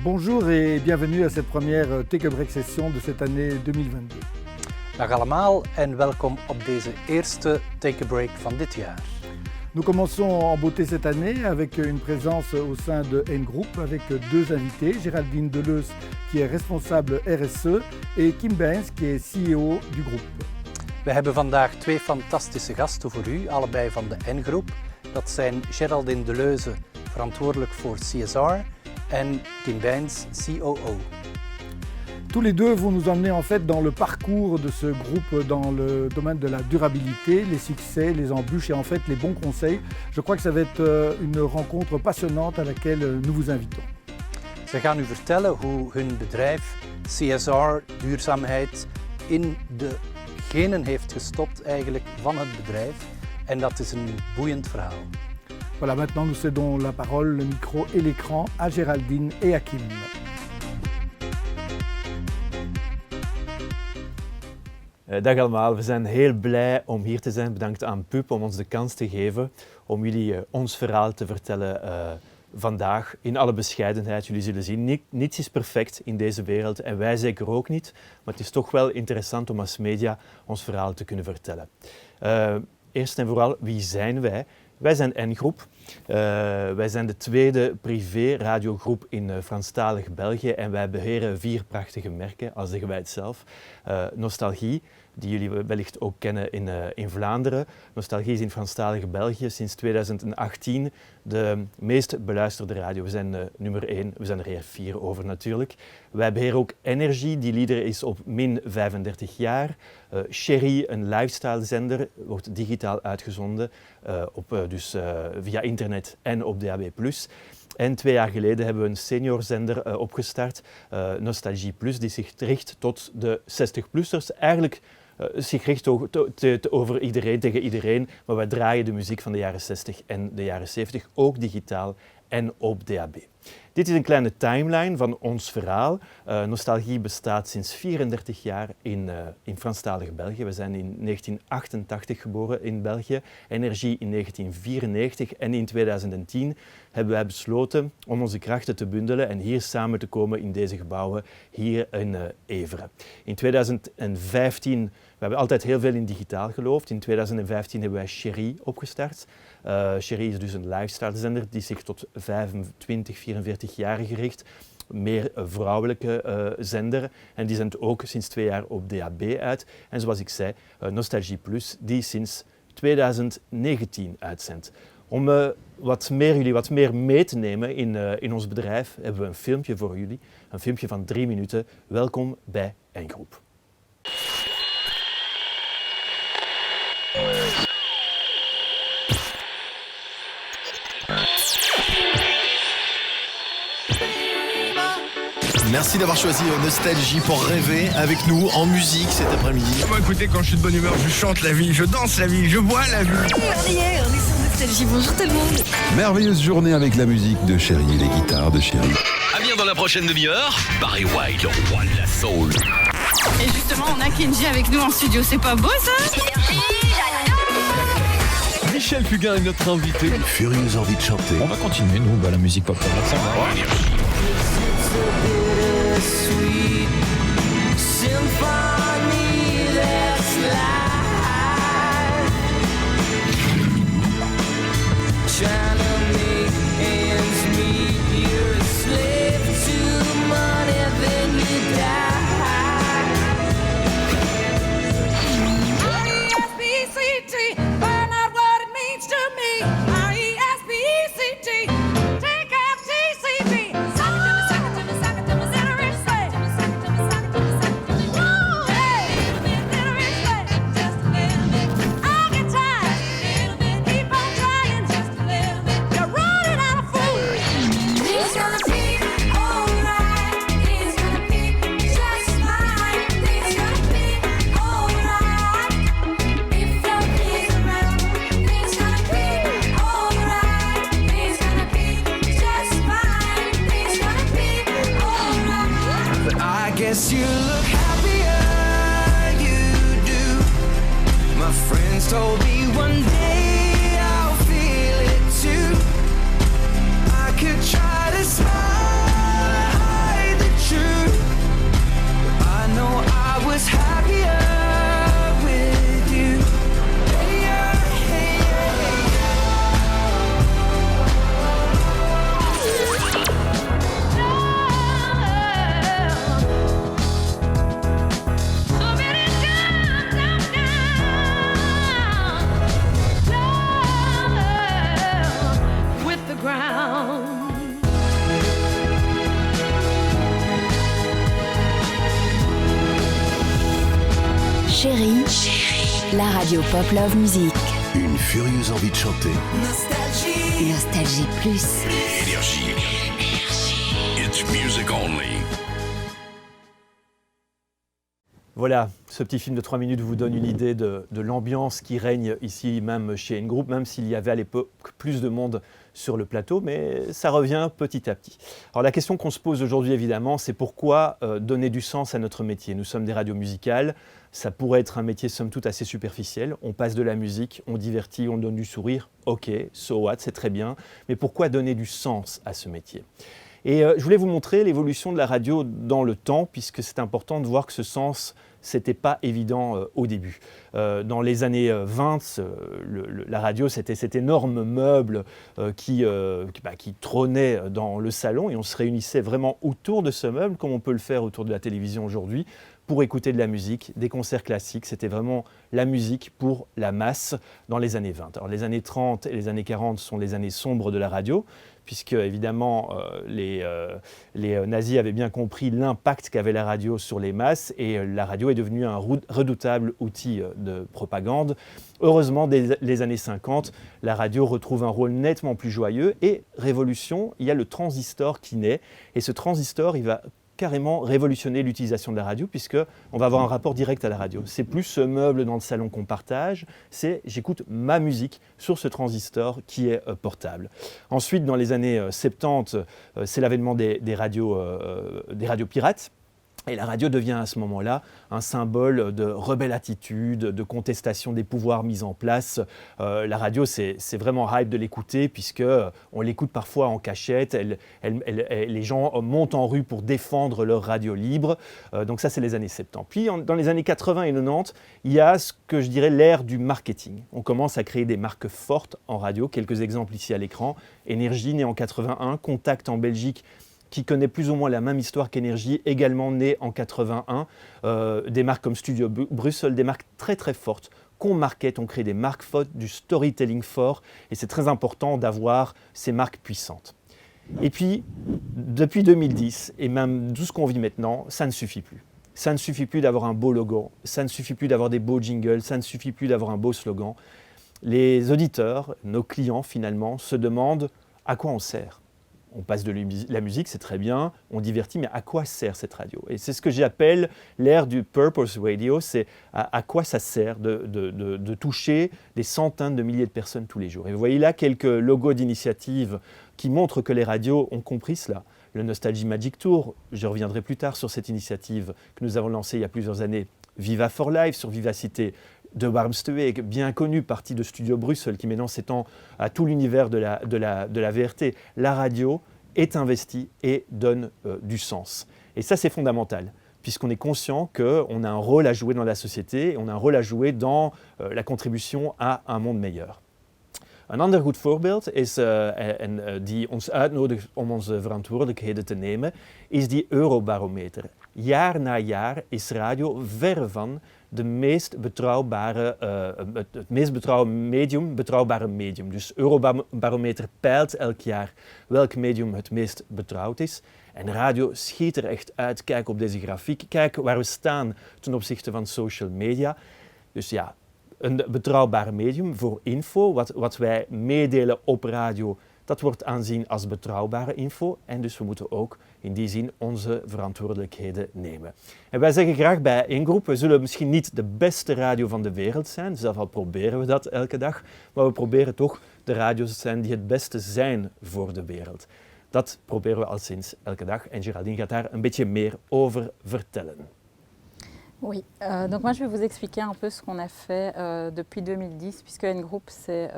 Bonjour et bienvenue à cette première Take a Break session de cette année 2022. Dag allemaal en welkom op deze eerste Take a Break van dit jaar. Nous commençons en beauté cette année avec une présence au sein de N-Group avec deux invités, Géraldine Deleuze qui est responsable RSE et Kim Bains qui est CEO du groupe. We hebben vandaag twee fantastische gasten voor u, allebei van de N-Groep. Dat zijn Géraldine Deleuze, verantwoordelijk voor CSR, en Kim Bains, COO. Tous les deux vont nous emmener en fait dans le parcours de ce groupe dans le domaine de la durabilité, les succès, les embûches et en fait les bons conseils. Je crois que ça va être une rencontre passionnante à laquelle nous vous invitons. Ze gaan u vertellen hoe hun bedrijf CSR, duurzaamheid, in de genen heeft gestopt eigenlijk van het bedrijf. En dat is een boeiend verhaal. Voilà, maintenant nous cédons la parole, le micro et l'écran à Géraldine et à Kim. Dag allemaal, we zijn heel blij om hier te zijn. Bedankt aan PUB om ons de kans te geven om jullie ons verhaal te vertellen vandaag in alle bescheidenheid. Jullie zullen zien, niets is perfect in deze wereld en wij zeker ook niet. Maar het is toch wel interessant om als media ons verhaal te kunnen vertellen. Eerst en vooral, wie zijn wij? Wij zijn N-Groep. Wij zijn de tweede privé-radiogroep in Franstalig België en wij beheren 4 prachtige merken, al zeggen wij het zelf. Nostalgie, die jullie wellicht ook kennen in Vlaanderen. Nostalgie is in Franstalig België sinds 2018 de meest beluisterde radio. We zijn nummer 1, we zijn er hier 4 over natuurlijk. Wij beheren ook Energy, die leader is op min 35 jaar. Sherry, een lifestylezender, wordt digitaal uitgezonden, via internet en op DAB+. En 2 jaar geleden hebben we een seniorzender opgestart, Nostalgie Plus, die zich richt tot de 60-plussers. Eigenlijk zich richt over iedereen, tegen iedereen, maar wij draaien de muziek van de jaren 60 en de jaren 70, ook digitaal en op DAB. Dit is een kleine timeline van ons verhaal. Nostalgie bestaat sinds 34 jaar in Franstalig België. We zijn in 1988 geboren in België, Energie in 1994 en in 2010 hebben wij besloten om onze krachten te bundelen en hier samen te komen in deze gebouwen hier in Evere. In 2015, we hebben altijd heel veel in digitaal geloofd. In 2015 hebben wij Sherry opgestart. Sherry is dus een lifestylezender die zich tot 25, 44-jarigen richt. Meer vrouwelijke zender. En die zendt ook sinds 2 jaar op DAB uit. En zoals ik zei, Nostalgie Plus, die sinds 2019 uitzendt. Om jullie wat meer mee te nemen in ons bedrijf, hebben we een filmpje voor jullie. Een filmpje van 3 minuten. Welkom bij N-Groep. Merci d'avoir choisi Nostalgie pour rêver avec nous en musique cet après-midi. Moi, écoutez, quand je suis de bonne humeur, je chante la vie, je danse la vie, je bois la vie. On y est sur Nostalgie. Bonjour tout le monde. Merveilleuse journée avec la musique de Sherry, les guitares de Sherry. À venir dans la prochaine demi-heure, Barry White, le roi de la soul. Et justement, on a Kenji avec nous en studio. C'est pas beau ça? Michel Fugain est notre invité. Une furieuse envie de chanter. On va continuer, nous, la musique pop comme ça. Guess you look happier, you do. My friends told me one day I'll feel it too. I could try to smile Chérie, la radio Pop Love Music. Une furieuse envie de chanter. Nostalgie plus. Énergie. It's music only. Voilà, ce petit film de 3 minutes vous donne une idée de l'ambiance qui règne ici, même chez N-Group, même s'il y avait à l'époque plus de monde sur le plateau, mais ça revient petit à petit. Alors la question qu'on se pose aujourd'hui, évidemment, c'est pourquoi donner du sens à notre métier. Nous sommes des radios musicales, ça pourrait être un métier somme toute assez superficiel. On passe de la musique, on divertit, on donne du sourire, ok, so what, c'est très bien, mais pourquoi donner du sens à ce métier ? Et je voulais vous montrer l'évolution de la radio dans le temps, puisque c'est important de voir que ce sens, c'était pas évident au début. Dans les années 20, la radio, c'était cet énorme meuble qui trônait dans le salon, et on se réunissait vraiment autour de ce meuble, comme on peut le faire autour de la télévision aujourd'hui, pour écouter de la musique, des concerts classiques. C'était vraiment la musique pour la masse dans les années 20. Alors les années 30 et les années 40 sont les années sombres de la radio, puisque évidemment les nazis avaient bien compris l'impact qu'avait la radio sur les masses, et la radio est devenue un redoutable outil de propagande. Heureusement, dès les années 50, la radio retrouve un rôle nettement plus joyeux, et révolution, il y a le transistor qui naît, et ce transistor, il va carrément révolutionner l'utilisation de la radio, puisqu'on va avoir un rapport direct à la radio. C'est plus ce meuble dans le salon qu'on partage, c'est j'écoute ma musique sur ce transistor qui est portable. Ensuite, dans les années 70, c'est l'avènement des radios pirates. Et la radio devient à ce moment-là un symbole de rebelle attitude, de contestation des pouvoirs mis en place. La radio, c'est vraiment hype de l'écouter, puisqu'on l'écoute parfois en cachette. Les gens montent en rue pour défendre leur radio libre. Donc ça, c'est les années 70. Puis dans les années 80 et 90, il y a ce que je dirais l'ère du marketing. On commence à créer des marques fortes en radio. Quelques exemples ici à l'écran. Énergie, né en 81. Contact en Belgique, qui connaît plus ou moins la même histoire qu'Énergie, également né en 81. Des marques comme Studio Bruxelles, des marques très très fortes qu'on market, on crée des marques fortes, du storytelling fort, et c'est très important d'avoir ces marques puissantes. Et puis, depuis 2010, et même tout ce qu'on vit maintenant, ça ne suffit plus. Ça ne suffit plus d'avoir un beau logo, ça ne suffit plus d'avoir des beaux jingles, ça ne suffit plus d'avoir un beau slogan. Les auditeurs, nos clients finalement, se demandent à quoi on sert. On passe de la musique, c'est très bien, on divertit, mais à quoi sert cette radio ? Et c'est ce que j'appelle l'ère du purpose radio, c'est à quoi ça sert de toucher des centaines de milliers de personnes tous les jours. Et vous voyez là quelques logos d'initiatives qui montrent que les radios ont compris cela. Le Nostalgie Magic Tour, je reviendrai plus tard sur cette initiative que nous avons lancée il y a plusieurs années, Viva for Life sur Vivacité, de Warmsteweg, bien connu, partie de Studio Bruxelles, qui maintenant s'étend à tout l'univers de la VRT. La radio est investie et donne du sens. Et ça, c'est fondamental, puisqu'on est conscient qu'on a un rôle à jouer dans la société, on a un rôle à jouer dans la contribution à un monde meilleur. Een ander goed voorbeeld is, die ons uitnodigt om onze verantwoordelijkheden te nemen, is die Eurobarometer. Jaar na jaar is radio verre van het meest betrouwbare medium. Dus Eurobarometer peilt elk jaar welk medium het meest betrouwd is. En radio schiet er echt uit. Kijk op deze grafiek. Kijk waar we staan ten opzichte van social media. Dus ja, een betrouwbaar medium voor info. Wat wij meedelen op radio, dat wordt aanzien als betrouwbare info. En dus we moeten ook in die zin onze verantwoordelijkheden nemen. En wij zeggen graag bij N-Group, we zullen misschien niet de beste radio van de wereld zijn. Zelf al proberen we dat elke dag. Maar we proberen toch de radio's te zijn die het beste zijn voor de wereld. Dat proberen we al sinds elke dag. En Géraldine gaat daar een beetje meer over vertellen. Oui, donc moi je vais vous expliquer un peu ce qu'on a fait depuis 2010, puisque N-Group s'est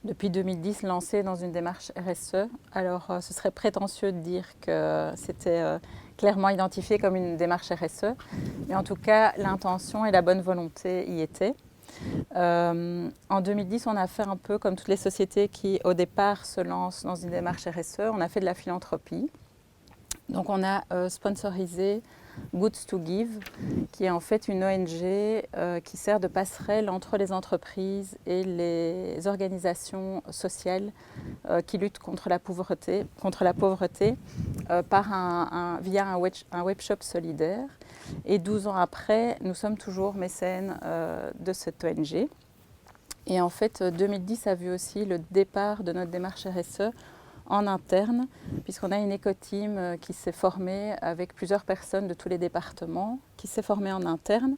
depuis 2010 lancé dans une démarche RSE. Alors ce serait prétentieux de dire que c'était clairement identifié comme une démarche RSE, mais en tout cas l'intention et la bonne volonté y étaient. En 2010, on a fait un peu comme toutes les sociétés qui au départ se lancent dans une démarche RSE, on a fait de la philanthropie. Donc on a sponsorisé Goods to Give, qui est en fait une ONG qui sert de passerelle entre les entreprises et les organisations sociales qui luttent contre la pauvreté via un webshop solidaire. Et 12 ans après, nous sommes toujours mécènes de cette ONG. Et en fait, 2010 a vu aussi le départ de notre démarche RSE en interne, puisqu'on a une éco-team qui s'est formée avec plusieurs personnes de tous les départements, qui s'est formée en interne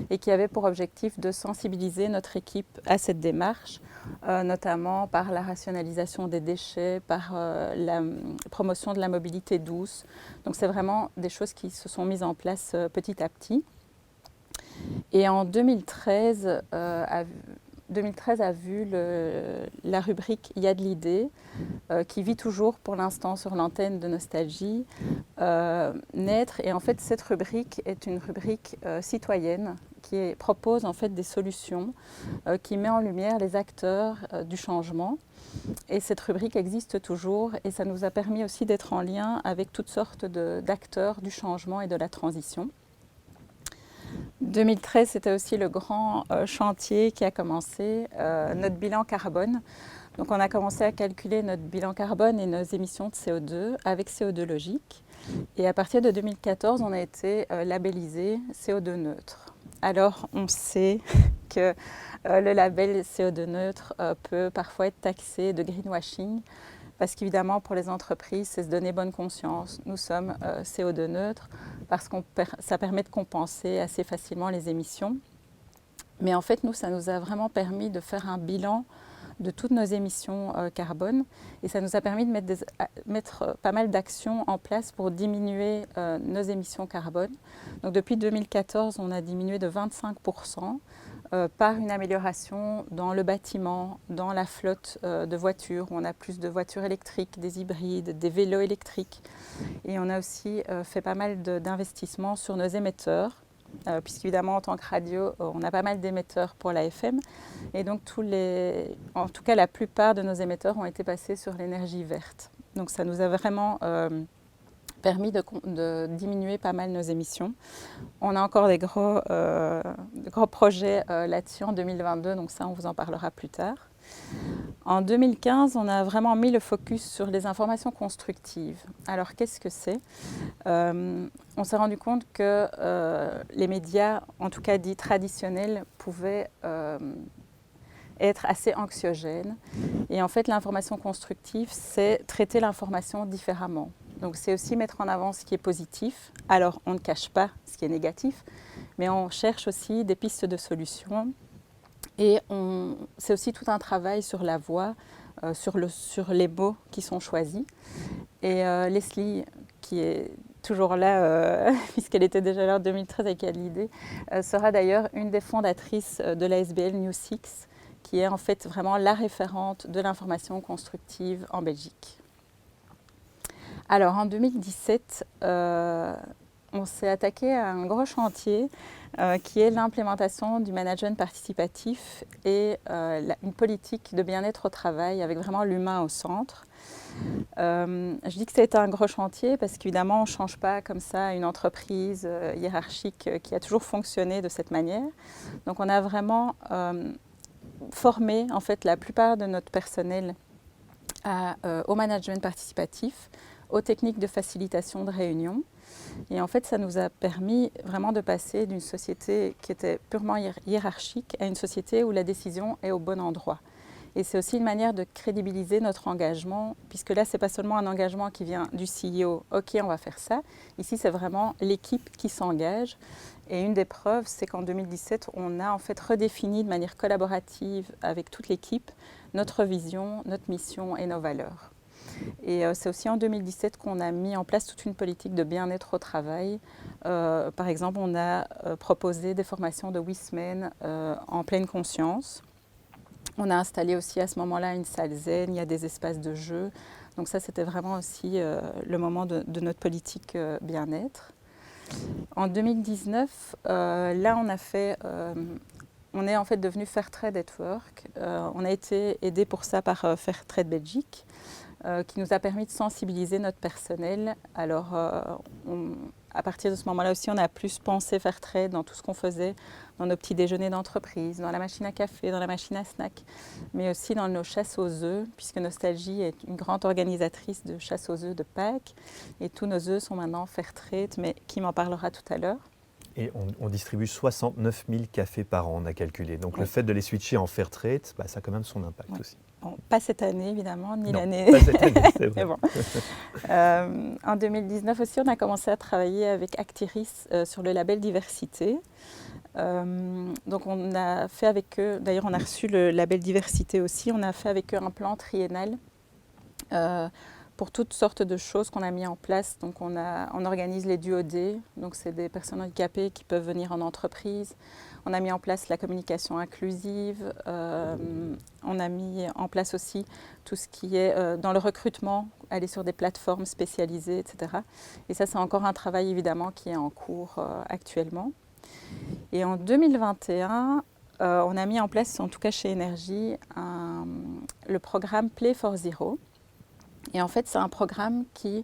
et qui avait pour objectif de sensibiliser notre équipe à cette démarche, notamment par la rationalisation des déchets, par la promotion de la mobilité douce. Donc c'est vraiment des choses qui se sont mises en place petit à petit. Et en 2013 a vu la rubrique Il y a de l'idée, qui vit toujours pour l'instant sur l'antenne de Nostalgie, naître. Et en fait, cette rubrique est une rubrique citoyenne qui propose en fait des solutions, qui met en lumière les acteurs du changement. Et cette rubrique existe toujours et ça nous a permis aussi d'être en lien avec toutes sortes d'acteurs du changement et de la transition. 2013, c'était aussi le grand chantier qui a commencé, notre bilan carbone. Donc on a commencé à calculer notre bilan carbone et nos émissions de CO2 avec CO2 logique. Et à partir de 2014, on a été labellisé CO2 neutre. Alors on sait que le label CO2 neutre peut parfois être taxé de greenwashing. Parce qu'évidemment, pour les entreprises, c'est se donner bonne conscience. Nous sommes CO2 neutres parce que ça permet de compenser assez facilement les émissions. Mais en fait, ça nous a vraiment permis de faire un bilan de toutes nos émissions carbone. Et ça nous a permis de mettre pas mal d'actions en place pour diminuer nos émissions carbone. Donc depuis 2014, on a diminué de 25%. Par une amélioration dans le bâtiment, dans la flotte de voitures. On a plus de voitures électriques, des hybrides, des vélos électriques. Et on a aussi fait pas mal d'investissements sur nos émetteurs, puisqu'évidemment, en tant que radio, on a pas mal d'émetteurs pour la FM. Et donc, en tout cas, la plupart de nos émetteurs ont été passés sur l'énergie verte. Donc, ça nous a vraiment permis de diminuer pas mal nos émissions. On a encore des gros projets là-dessus en 2022, donc ça, on vous en parlera plus tard. En 2015, on a vraiment mis le focus sur les informations constructives. Alors, qu'est-ce que c'est ? On s'est rendu compte que les médias, en tout cas dits traditionnels, pouvaient être assez anxiogènes. Et en fait, l'information constructive, c'est traiter l'information différemment. Donc c'est aussi mettre en avant ce qui est positif. Alors on ne cache pas ce qui est négatif, mais on cherche aussi des pistes de solutions. Et c'est aussi tout un travail sur la voix, sur les mots qui sont choisis. Et Leslie, qui est toujours là, puisqu'elle était déjà là en 2013 avec l'idée, sera d'ailleurs une des fondatrices de l'ASBL New 6, qui est en fait vraiment la référente de l'information constructive en Belgique. Alors en 2017, on s'est attaqué à un gros chantier qui est l'implémentation du management participatif et une politique de bien-être au travail avec vraiment l'humain au centre. Je dis que c'est un gros chantier parce qu'évidemment on ne change pas comme ça une entreprise hiérarchique qui a toujours fonctionné de cette manière. Donc on a vraiment formé en fait la plupart de notre personnel au management participatif, aux techniques de facilitation de réunion. Et en fait, ça nous a permis vraiment de passer d'une société qui était purement hiérarchique à une société où la décision est au bon endroit. Et c'est aussi une manière de crédibiliser notre engagement, puisque là, ce n'est pas seulement un engagement qui vient du CEO, « Ok, on va faire ça ». Ici, c'est vraiment l'équipe qui s'engage. Et une des preuves, c'est qu'en 2017, on a en fait redéfini de manière collaborative avec toute l'équipe notre vision, notre mission et nos valeurs. Et c'est aussi en 2017 qu'on a mis en place toute une politique de bien-être au travail. Par exemple, on a proposé des formations de 8 semaines en pleine conscience. On a installé aussi à ce moment-là une salle zen, il y a des espaces de jeu. Donc ça, c'était vraiment aussi le moment de notre politique bien-être. En 2019, là, on est en fait devenu Fairtrade at Work. On a été aidé pour ça par Fairtrade Belgique. qui nous a permis de sensibiliser notre personnel. Alors, à partir de ce moment-là aussi, on a plus pensé Fairtrade dans tout ce qu'on faisait, dans nos petits déjeuners d'entreprise, dans la machine à café, dans la machine à snack, mais aussi dans nos chasses aux œufs, puisque Nostalgie est une grande organisatrice de chasse aux œufs de Pâques, et tous nos œufs sont maintenant Fairtrade, mais qui m'en parlera tout à l'heure. Et on distribue 69 000 cafés par an, on a calculé. Donc le fait de les switcher en Fairtrade, ça a quand même son impact aussi. Bon, pas cette année évidemment, ni l'année. Pas cette année, c'est vrai. Bon. En 2019 aussi, on a commencé à travailler avec Actiris sur le label Diversité. Donc on a fait avec eux, d'ailleurs on a reçu le label Diversité aussi, on a fait avec eux un plan triennal pour toutes sortes de choses qu'on a mis en place. Donc on organise les duodés, donc c'est des personnes handicapées qui peuvent venir en entreprise. On a mis en place la communication inclusive, on a mis en place aussi tout ce qui est dans le recrutement, aller sur des plateformes spécialisées, etc. Et ça, c'est encore un travail évidemment qui est en cours actuellement. Et en 2021, on a mis en place, en tout cas chez Énergie, le programme Play for Zero. Et en fait, c'est un programme qui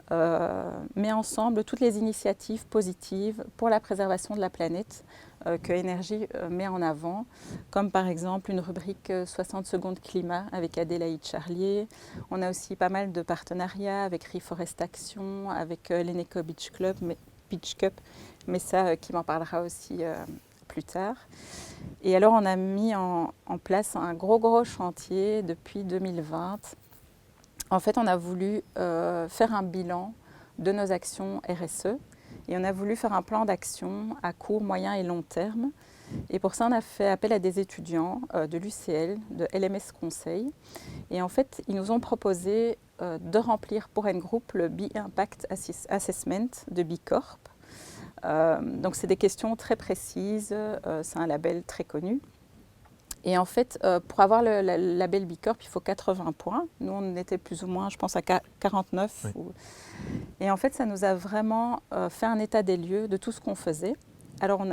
met ensemble toutes les initiatives positives pour la préservation de la planète que Énergie met en avant, comme par exemple une rubrique 60 secondes climat avec Adélaïde Charlier. On a aussi pas mal de partenariats avec Reforest Action, avec l'Eneco Beach Cup, mais ça, qui m'en parlera aussi plus tard. Et alors, on a mis en place un gros chantier depuis 2020. En fait, on a voulu faire un bilan de nos actions RSE et on a voulu faire un plan d'action à court, moyen et long terme. Et pour ça, on a fait appel à des étudiants de l'UCL, de LMS Conseil. Et en fait, ils nous ont proposé de remplir pour N-Group le B-Impact Assessment de B Corp. Donc, c'est des questions très précises, c'est un label très connu. Et en fait, pour avoir le label B Corp, il faut 80 points. Nous, on était plus ou moins, je pense, à 49. Oui. Et en fait, ça nous a vraiment fait un état des lieux de tout ce qu'on faisait. Alors,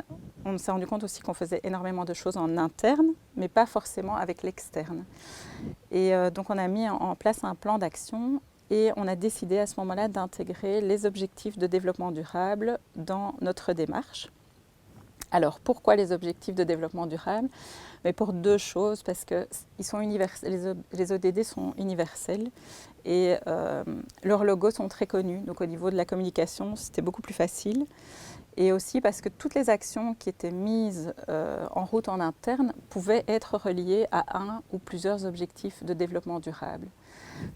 on s'est rendu compte aussi qu'on faisait énormément de choses en interne, mais pas forcément avec l'externe. Et donc, on a mis en place un plan d'action et on a décidé à ce moment-là d'intégrer les objectifs de développement durable dans notre démarche. Alors, pourquoi les objectifs de développement durable ? Mais pour deux choses, parce que les ODD sont universels et leurs logos sont très connus. Donc au niveau de la communication, c'était beaucoup plus facile. Et aussi parce que toutes les actions qui étaient mises en route en interne pouvaient être reliées à un ou plusieurs objectifs de développement durable.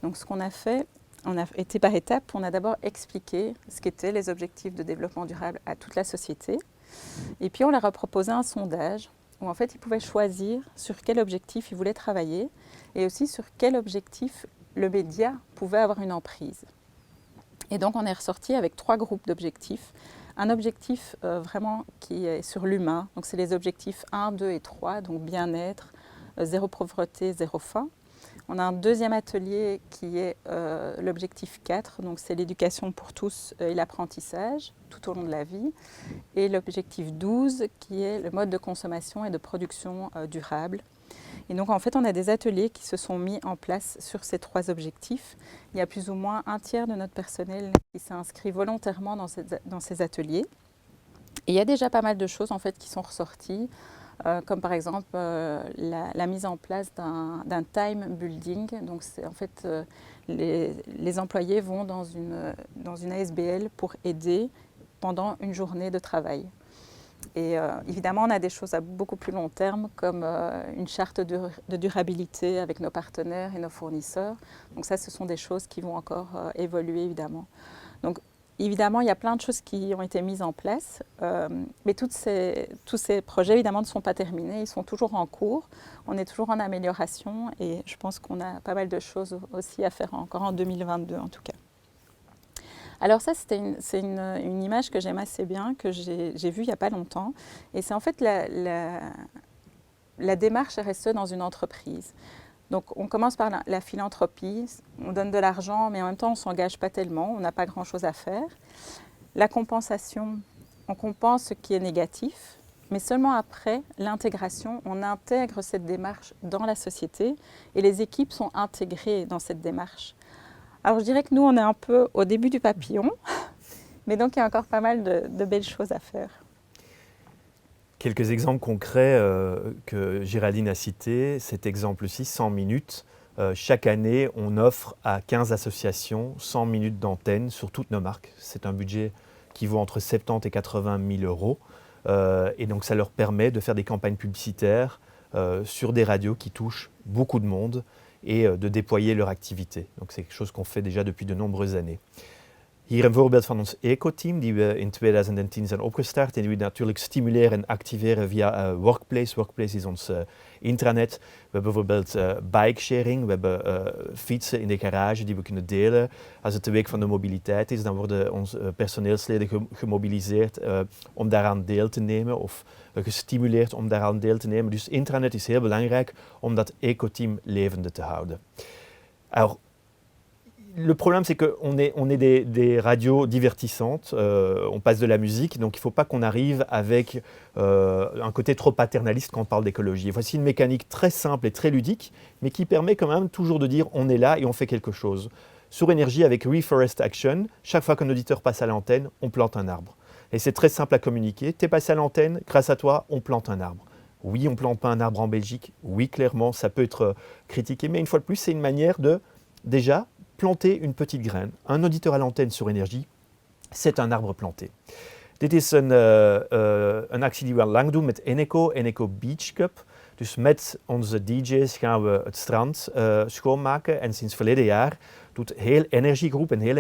Donc ce qu'on a fait, on a été par étapes. On a d'abord expliqué ce qu'étaient les objectifs de développement durable à toute la société. Et puis on leur a proposé un sondage où en fait ils pouvaient choisir sur quel objectif ils voulaient travailler et aussi sur quel objectif le média pouvait avoir une emprise. Et donc on est ressorti avec 3 groupes d'objectifs. Un objectif vraiment qui est sur l'humain, donc c'est les objectifs 1, 2 et 3, donc bien-être, zéro pauvreté, zéro faim. On a un deuxième atelier qui est l'objectif 4, donc c'est l'éducation pour tous et l'apprentissage tout au long de la vie. Et l'objectif 12 qui est le mode de consommation et de production durable. Et donc en fait on a des ateliers qui se sont mis en place sur ces 3 objectifs. Il y a plus ou moins un tiers de notre personnel qui s'est inscrit volontairement dans ces ateliers. Et il y a déjà pas mal de choses en fait qui sont ressorties. Comme par exemple la mise en place d'un time building. Donc c'est en fait les employés vont dans une ASBL pour aider pendant une journée de travail. Et évidemment, on a des choses à beaucoup plus long terme, comme une charte de durabilité avec nos partenaires et nos fournisseurs. Donc ça, ce sont des choses qui vont encore évoluer, évidemment. Donc, évidemment, il y a plein de choses qui ont été mises en place, mais tous ces projets, évidemment, ne sont pas terminés. Ils sont toujours en cours. On est toujours en amélioration et je pense qu'on a pas mal de choses aussi à faire encore en 2022, en tout cas. Alors ça, c'est une image que j'aime assez bien, que j'ai vue il n'y a pas longtemps. Et c'est en fait la démarche RSE dans une entreprise. Donc on commence par la philanthropie, on donne de l'argent, mais en même temps on ne s'engage pas tellement, on n'a pas grand-chose à faire. La compensation, on compense ce qui est négatif, mais seulement après l'intégration, on intègre cette démarche dans la société et les équipes sont intégrées dans cette démarche. Alors je dirais que nous, on est un peu au début du papillon, mais donc il y a encore pas mal de belles choses à faire. Quelques exemples concrets que Géraldine a cités. Cet exemple-ci, 100 minutes. Chaque année, on offre à 15 associations 100 minutes d'antenne sur toutes nos marques. C'est un budget qui vaut entre 70 et 80 000 euros. Et donc ça leur permet de faire des campagnes publicitaires sur des radios qui touchent beaucoup de monde et de déployer leur activité. Donc c'est quelque chose qu'on fait déjà depuis de nombreuses années. Hier een voorbeeld van ons eco-team die we in 2010 zijn opgestart en die we natuurlijk stimuleren en activeren via Workplace. Workplace is ons intranet. We hebben bijvoorbeeld bike-sharing, we hebben fietsen in de garage die we kunnen delen. Als het de week van de mobiliteit is, dan worden onze personeelsleden gemobiliseerd om daaraan deel te nemen of gestimuleerd om daaraan deel te nemen. Dus intranet is heel belangrijk om dat eco-team levende te houden. Alors, le problème, c'est qu'on est des radios divertissantes, on passe de la musique, donc il ne faut pas qu'on arrive avec un côté trop paternaliste quand on parle d'écologie. Voici une mécanique très simple et très ludique, mais qui permet quand même toujours de dire on est là et on fait quelque chose. Sur Énergie, avec Reforest Action, chaque fois qu'un auditeur passe à l'antenne, on plante un arbre. Et c'est très simple à communiquer. Tu es passé à l'antenne, grâce à toi, on plante un arbre. Oui, on ne plante pas un arbre en Belgique. Oui, clairement, ça peut être critiqué, mais une fois de plus, c'est une manière de, déjà, planter une petite graine. Un auditeur à l'antenne sur Énergie, c'est un arbre planté. Dit is een actie die we al lang doen met Eneco Beach Cup. Dus met onze DJ's gaan we het strand schoonmaken. En sinds verleden jaar doet heel Energiegroep, en heel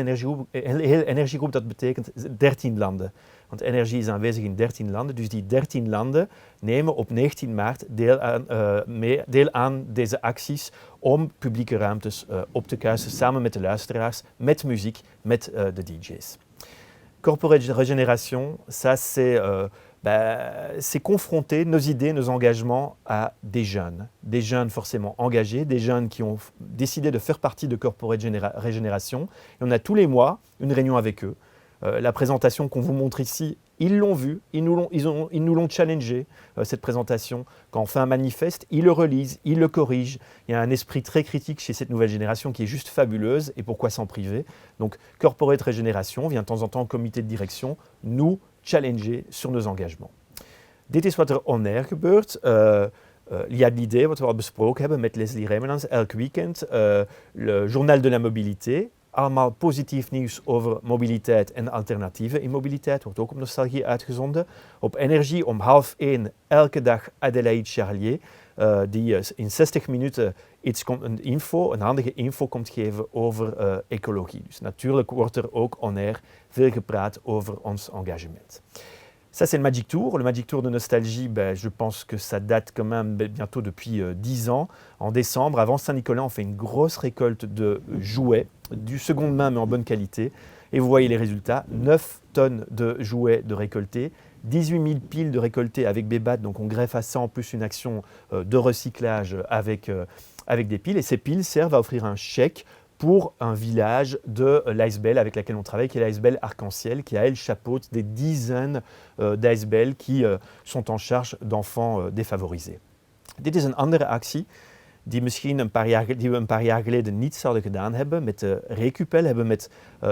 Energiegroep dat betekent 13 landen. Want Energie is aanwezig in 13 landen, dus die 13 landen nemen op 19 maart deel aan deze acties om publieke ruimtes op te kuisen, samen met de luisteraars, met muziek, met de DJ's. Corporate Régénération, ça c'est confronter nos idées, nos engagements à des jeunes forcément engagés, des jeunes qui ont décidé de faire partie de Corporate Régénération. Et on a tous les mois une réunion avec eux. La présentation qu'on vous montre ici, ils l'ont vue, ils nous l'ont challengé, cette présentation. Quand on fait un manifeste, ils le relisent, ils le corrigent. Il y a un esprit très critique chez cette nouvelle génération qui est juste fabuleuse, et pourquoi s'en priver? Donc Corporate Régénération vient de temps en temps au comité de direction nous challenger sur nos engagements. Dit is wat er on air gebeurt. Il y a l'idée, wat we al besproken hebben met Leslie Remenans, elk weekend, le journal de la mobilité. Allemaal positief nieuws over mobiliteit en alternatieven in mobiliteit. Wordt ook op Nostalgie uitgezonden. Op Energie om 12:30 elke dag Adélaïde Charlier. Die in 60 minuten een handige info komt geven over ecologie. Dus natuurlijk wordt er ook on air veel gepraat over ons engagement. Ça, c'est le Magic Tour. Le Magic Tour de Nostalgie, je pense que ça date quand même bientôt depuis 10 ans. En décembre, avant Saint-Nicolas, on fait une grosse récolte de jouets, du seconde main mais en bonne qualité. Et vous voyez les résultats, 9 tonnes de jouets de récoltés, 18 000 piles de récoltés avec Bébat, donc on greffe à ça en plus une action de recyclage avec des piles. Et ces piles servent à offrir un chèque pour un village de l'Icebell avec laquelle on travaille, qui est l'Icebell Arc-en-Ciel, qui a elle chapeaute des dizaines d'Icebell qui sont en charge d'enfants défavorisés. Dit is een andere actie die we een paar jaar geleden niet zouden gedaan hebben. Met de Recupel hebben we met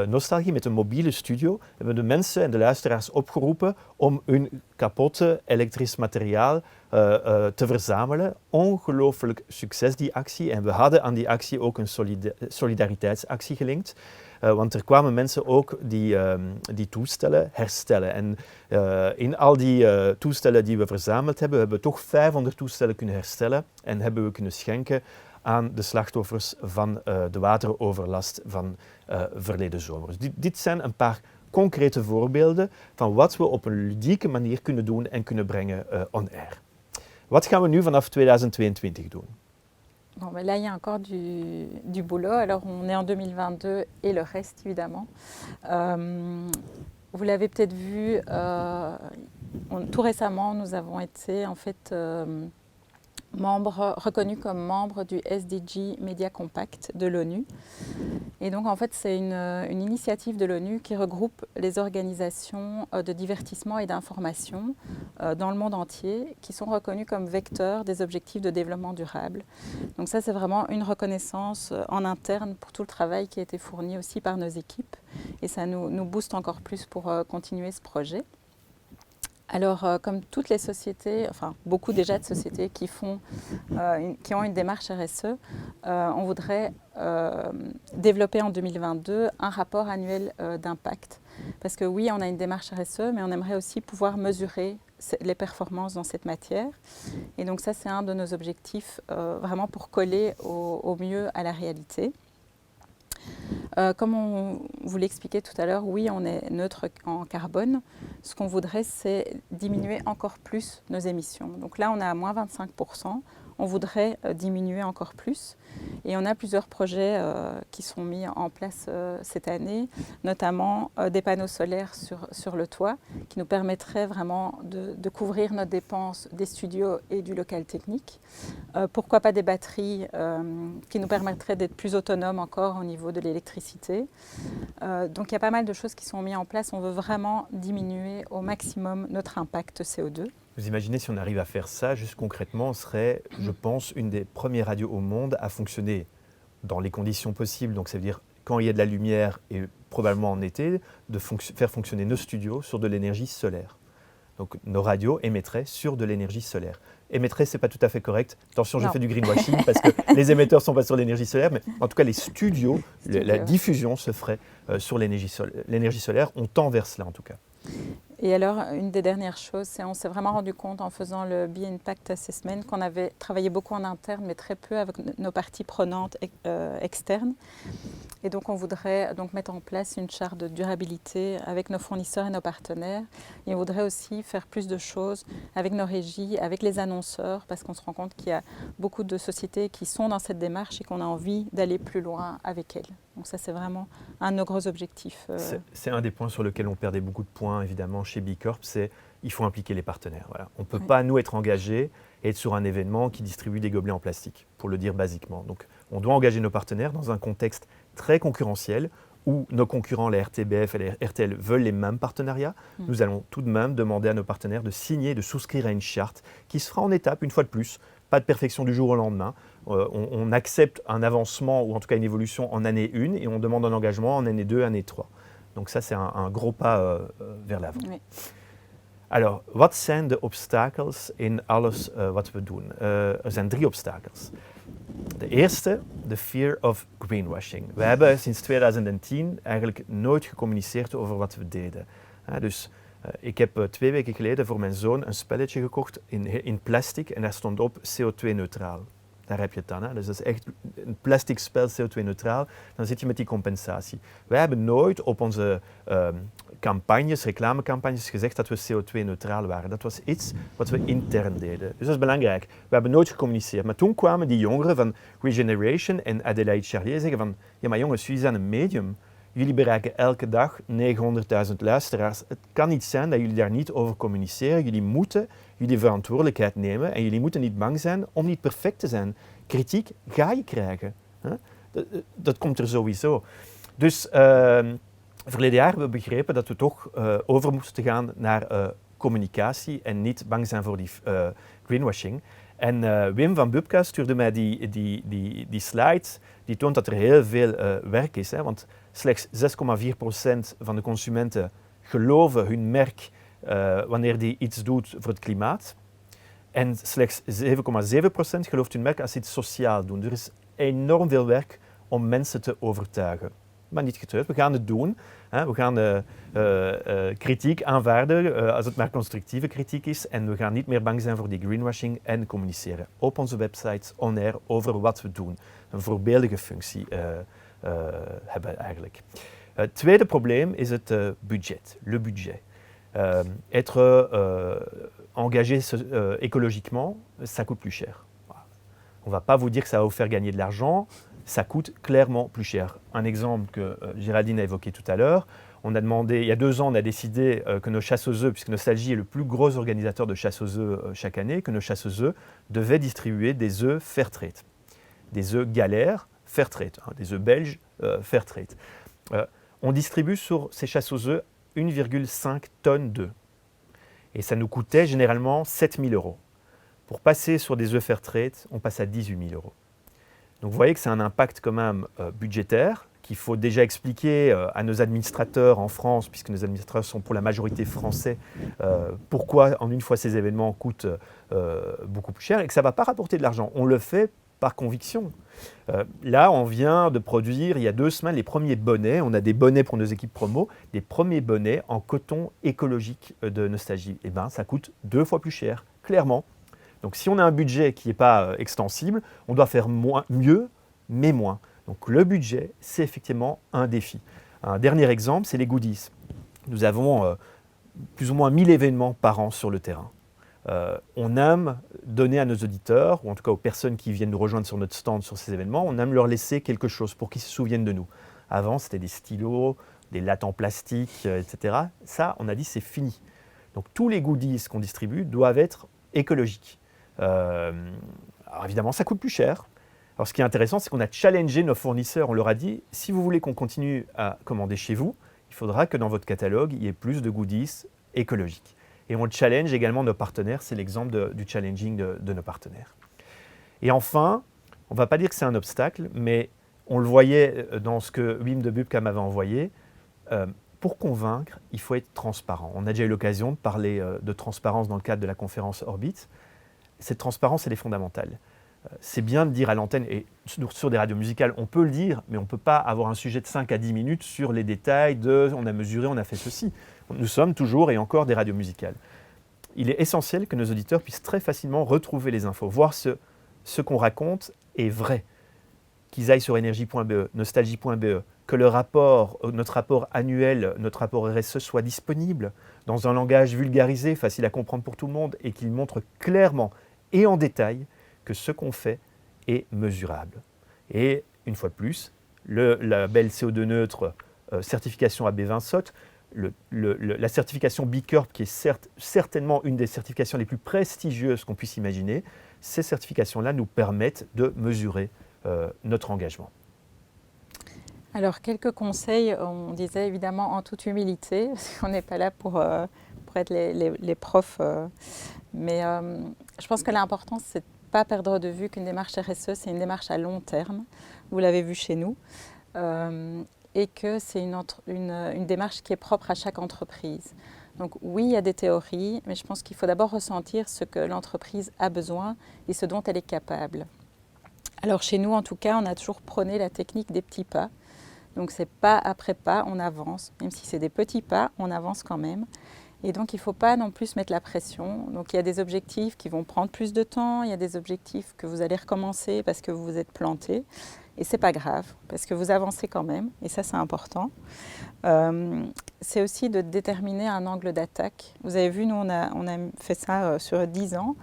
Nostalgie, met een mobiele studio, hebben de mensen en de luisteraars opgeroepen om hun kapotte elektrisch materiaal te verzamelen. Ongelooflijk succes die actie. En we hadden aan die actie ook een solidariteitsactie gelinkt. Want er kwamen mensen ook die toestellen herstellen. En in al die toestellen die we verzameld hebben we toch 500 toestellen kunnen herstellen en hebben we kunnen schenken aan de slachtoffers van de wateroverlast van verleden zomer. Dus dit zijn een paar concrete voorbeelden van wat we op een ludieke manier kunnen doen en kunnen brengen on air. Wat gaan we nu vanaf 2022 doen? Bon, ben là, il y a encore du boulot. Alors, on est en 2022 et le reste, évidemment. Vous l'avez peut-être vu, tout récemment, nous avons été en fait reconnu comme membre du SDG Media Compact de l'ONU. Et donc en fait c'est une initiative de l'ONU qui regroupe les organisations de divertissement et d'information dans le monde entier qui sont reconnues comme vecteurs des objectifs de développement durable. Donc ça c'est vraiment une reconnaissance en interne pour tout le travail qui a été fourni aussi par nos équipes et ça nous booste encore plus pour continuer ce projet. Alors, comme toutes les sociétés, enfin beaucoup déjà de sociétés qui ont une démarche RSE, on voudrait développer en 2022 un rapport annuel d'impact. Parce que oui, on a une démarche RSE, mais on aimerait aussi pouvoir mesurer les performances dans cette matière. Et donc ça, c'est un de nos objectifs vraiment pour coller au mieux à la réalité. Comme on vous l'expliquait tout à l'heure, oui, on est neutre en carbone. Ce qu'on voudrait, c'est diminuer encore plus nos émissions. Donc là, on est à moins 25%. On voudrait diminuer encore plus. Et on a plusieurs projets qui sont mis en place cette année, notamment des panneaux solaires sur le toit, qui nous permettraient vraiment de couvrir nos dépenses des studios et du local technique. Pourquoi pas des batteries qui nous permettraient d'être plus autonomes encore au niveau de l'électricité. Donc il y a pas mal de choses qui sont mises en place. On veut vraiment diminuer au maximum notre impact CO2. Vous imaginez si on arrive à faire ça, juste concrètement, on serait, je pense, une des premières radios au monde à fonctionner dans les conditions possibles. Donc ça veut dire quand il y a de la lumière et probablement en été, de faire fonctionner nos studios sur de l'énergie solaire. Donc nos radios émettraient sur de l'énergie solaire. Émettraient, ce n'est pas tout à fait correct. Attention, je fais du greenwashing parce que les émetteurs ne sont pas sur l'énergie solaire, mais en tout cas les studios, la diffusion se ferait sur l'énergie solaire. On tend vers cela en tout cas. Et alors, une des dernières choses, c'est qu'on s'est vraiment rendu compte en faisant le Bee Impact Assessment qu'on avait travaillé beaucoup en interne, mais très peu avec nos parties prenantes externes. Et donc, on voudrait mettre en place une charte de durabilité avec nos fournisseurs et nos partenaires. Et on voudrait aussi faire plus de choses avec nos régies, avec les annonceurs, parce qu'on se rend compte qu'il y a beaucoup de sociétés qui sont dans cette démarche et qu'on a envie d'aller plus loin avec elles. Donc ça, c'est vraiment un de nos gros objectifs. C'est un des points sur lesquels on perdait beaucoup de points, évidemment, chez Bicorp, c'est qu'il faut impliquer les partenaires. Voilà. On ne peut pas, nous, être engagés et être sur un événement qui distribue des gobelets en plastique, pour le dire basiquement. Donc, on doit engager nos partenaires dans un contexte très concurrentiel où nos concurrents, la RTBF et la RTL, veulent les mêmes partenariats. Nous allons tout de même demander à nos partenaires de signer, de souscrire à une charte qui se fera en étapes, une fois de plus. Pas de perfection du jour au lendemain. On accepte un avancement ou en tout cas une évolution en année 1 et on demande un engagement en année 2, année 3. Donc ça, c'est un gros pas vers l'avant. Oui. Alors, wat zijn de obstakels in alles wat we doen? Er zijn 3 obstakels. De eerste, de fear of greenwashing. We hebben sinds 2010 eigenlijk nooit gecommuniceerd over wat we deden. Dus ik heb 2 weken geleden voor mijn zoon een spelletje gekocht in plastic en daar stond op CO2-neutraal. Daar heb je het dan. Hè? Dus dat is echt een plastic spel CO2-neutraal. Dan zit je met die compensatie. Wij hebben nooit op onze campagnes, reclamecampagnes, gezegd dat we CO2-neutraal waren. Dat was iets wat we intern deden. Dus dat is belangrijk. We hebben nooit gecommuniceerd. Maar toen kwamen die jongeren van Regeneration en Adelaide Charlier zeggen van ja, maar jongens, jullie zijn een medium. Jullie bereiken elke dag 900.000 luisteraars. Het kan niet zijn dat jullie daar niet over communiceren. Jullie moeten jullie verantwoordelijkheid nemen en jullie moeten niet bang zijn om niet perfect te zijn. Kritiek ga je krijgen. Dat komt er sowieso. Dus verleden jaar hebben we begrepen dat we toch over moesten gaan naar communicatie en niet bang zijn voor die greenwashing. En Wim van Bubka stuurde mij die slides die toont dat er heel veel werk is. Hè, want slechts 6,4% van de consumenten geloven hun merk wanneer die iets doet voor het klimaat. En slechts 7,7% gelooft hun merk als ze iets sociaal doen. Er is enorm veel werk om mensen te overtuigen. Maar niet getreurd, we gaan het doen. Hè. We gaan kritiek aanvaarden als het maar constructieve kritiek is. En we gaan niet meer bang zijn voor die greenwashing en communiceren op onze websites on-air over wat we doen. Een voorbeeldige functie hebben eigenlijk. Het tweede probleem is het budget, le budget. Être engagé écologiquement, ça coûte plus cher. On ne va pas vous dire que ça va vous faire gagner de l'argent, ça coûte clairement plus cher. Un exemple que Géraldine a évoqué tout à l'heure, il y a 2 ans, on a décidé que nos chasseurs aux œufs, puisque Nostalgie est le plus gros organisateur de chasse aux œufs chaque année, que nos chasseurs aux œufs devaient distribuer des œufs Fairtrade, des œufs galères Fairtrade, des œufs belges Fairtrade. On distribue sur ces chasse aux œufs 1,5 tonnes d'œufs. Et ça nous coûtait généralement 7 000 €. Pour passer sur des œufs Fairtrade, on passe à 18 000 €. Donc vous voyez que c'est un impact quand même budgétaire, qu'il faut déjà expliquer à nos administrateurs en France, puisque nos administrateurs sont pour la majorité français, pourquoi en une fois ces événements coûtent beaucoup plus cher et que ça ne va pas rapporter de l'argent. On le fait par conviction. Là, on vient de produire, il y a 2 semaines, les premiers bonnets. On a des bonnets pour nos équipes promo, des premiers bonnets en coton écologique de Nostalgie. Eh bien, ça coûte 2 fois plus cher, clairement. Donc si on a un budget qui n'est pas extensible, on doit faire mieux, mais moins. Donc le budget, c'est effectivement un défi. Un dernier exemple, c'est les goodies. Nous avons plus ou moins 1000 événements par an sur le terrain. On aime donner à nos auditeurs, ou en tout cas aux personnes qui viennent nous rejoindre sur notre stand sur ces événements, on aime leur laisser quelque chose pour qu'ils se souviennent de nous. Avant, c'était des stylos, des lattes en plastique, etc. Ça, on a dit, c'est fini. Donc tous les goodies qu'on distribue doivent être écologiques. Alors évidemment, ça coûte plus cher. Alors ce qui est intéressant, c'est qu'on a challengé nos fournisseurs. On leur a dit, si vous voulez qu'on continue à commander chez vous, il faudra que dans votre catalogue, il y ait plus de goodies écologiques. Et on challenge également nos partenaires. C'est l'exemple du challenging de nos partenaires. Et enfin, on ne va pas dire que c'est un obstacle, mais on le voyait dans ce que Wim de Bubka m'avait envoyé. Pour convaincre, il faut être transparent. On a déjà eu l'occasion de parler de transparence dans le cadre de la conférence Orbit. Cette transparence, elle est fondamentale. C'est bien de dire à l'antenne, et sur des radios musicales, on peut le dire, mais on ne peut pas avoir un sujet de 5 à 10 minutes sur les détails de « on a mesuré, on a fait ceci ». Nous sommes toujours et encore des radios musicales. Il est essentiel que nos auditeurs puissent très facilement retrouver les infos, voir ce qu'on raconte est vrai. Qu'ils aillent sur énergie.be, nostalgie.be, que notre rapport annuel, notre rapport RSE soit disponible dans un langage vulgarisé, facile à comprendre pour tout le monde, et qu'il montre clairement et en détail que ce qu'on fait est mesurable. Et une fois de plus, le label CO2 neutre, certification AB20 SOT, la certification B Corp, qui est certainement une des certifications les plus prestigieuses qu'on puisse imaginer, ces certifications-là nous permettent de mesurer notre engagement. Alors, quelques conseils, on disait évidemment en toute humilité, parce qu'on n'est pas là pour être les profs, mais je pense que l'important, c'est de ne pas perdre de vue qu'une démarche RSE, c'est une démarche à long terme, vous l'avez vu chez nous, et que c'est une démarche qui est propre à chaque entreprise. Donc oui, il y a des théories, mais je pense qu'il faut d'abord ressentir ce que l'entreprise a besoin et ce dont elle est capable. Alors chez nous, en tout cas, on a toujours prôné la technique des petits pas. Donc c'est pas après pas, on avance. Même si c'est des petits pas, on avance quand même. Et donc il ne faut pas non plus mettre la pression. Donc il y a des objectifs qui vont prendre plus de temps, il y a des objectifs que vous allez recommencer parce que vous vous êtes planté. Et ce n'est pas grave, parce que vous avancez quand même, et ça c'est important. C'est aussi de déterminer un angle d'attaque. Vous avez vu, nous on a fait ça sur 10 ans,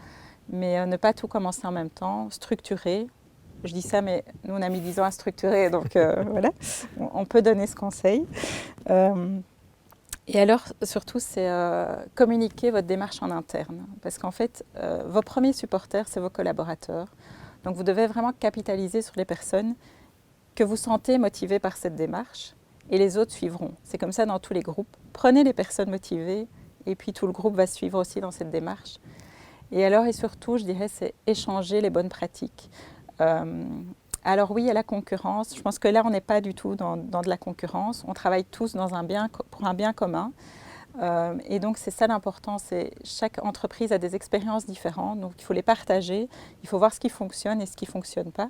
mais ne pas tout commencer en même temps, structurer. Je dis ça, mais nous on a mis 10 ans à structurer, donc voilà, on peut donner ce conseil. Et alors surtout, c'est communiquer votre démarche en interne, parce qu'en fait, vos premiers supporters, c'est vos collaborateurs. Donc vous devez vraiment capitaliser sur les personnes que vous sentez motivées par cette démarche et les autres suivront. C'est comme ça dans tous les groupes. Prenez les personnes motivées et puis tout le groupe va suivre aussi dans cette démarche. Et alors et surtout, je dirais, c'est échanger les bonnes pratiques. Alors oui, il y a la concurrence. Je pense que là, on n'est pas du tout dans de la concurrence. On travaille tous pour un bien commun. Et donc c'est ça l'important, c'est chaque entreprise a des expériences différentes, donc il faut les partager, il faut voir ce qui fonctionne et ce qui ne fonctionne pas.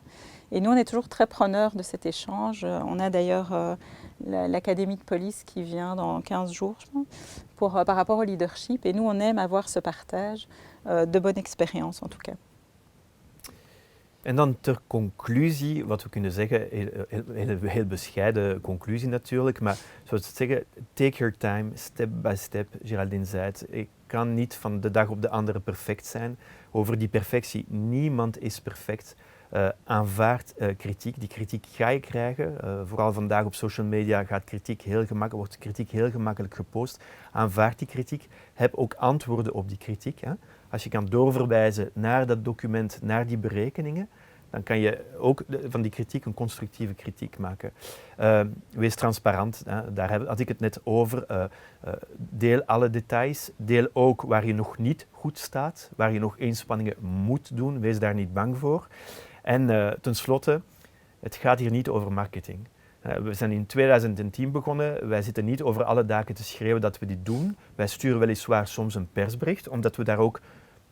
Et nous on est toujours très preneurs de cet échange. On a d'ailleurs l'académie de police qui vient dans 15 jours, je pense, par rapport au leadership. Et nous on aime avoir ce partage de bonnes expériences en tout cas. En dan ter conclusie, wat we kunnen zeggen, heel bescheiden conclusie natuurlijk, maar zoals we zeggen, take your time, step by step. Geraldine zei het, ik kan niet van de dag op de andere perfect zijn. Over die perfectie, niemand is perfect. Aanvaard kritiek. Die kritiek ga je krijgen. Vooral vandaag op social media wordt kritiek heel gemakkelijk gepost. Aanvaard die kritiek. Heb ook antwoorden op die kritiek. Hè. Als je kan doorverwijzen naar dat document, naar die berekeningen, dan kan je ook van die kritiek een constructieve kritiek maken. Wees transparant, hè. Daar had ik het net over. Deel alle details. Deel ook waar je nog niet goed staat, waar je nog inspanningen moet doen. Wees daar niet bang voor. En tenslotte, het gaat hier niet over marketing. We zijn in 2010 begonnen. Wij zitten niet over alle daken te schreeuwen dat we dit doen. Wij sturen weliswaar soms een persbericht, omdat we daar ook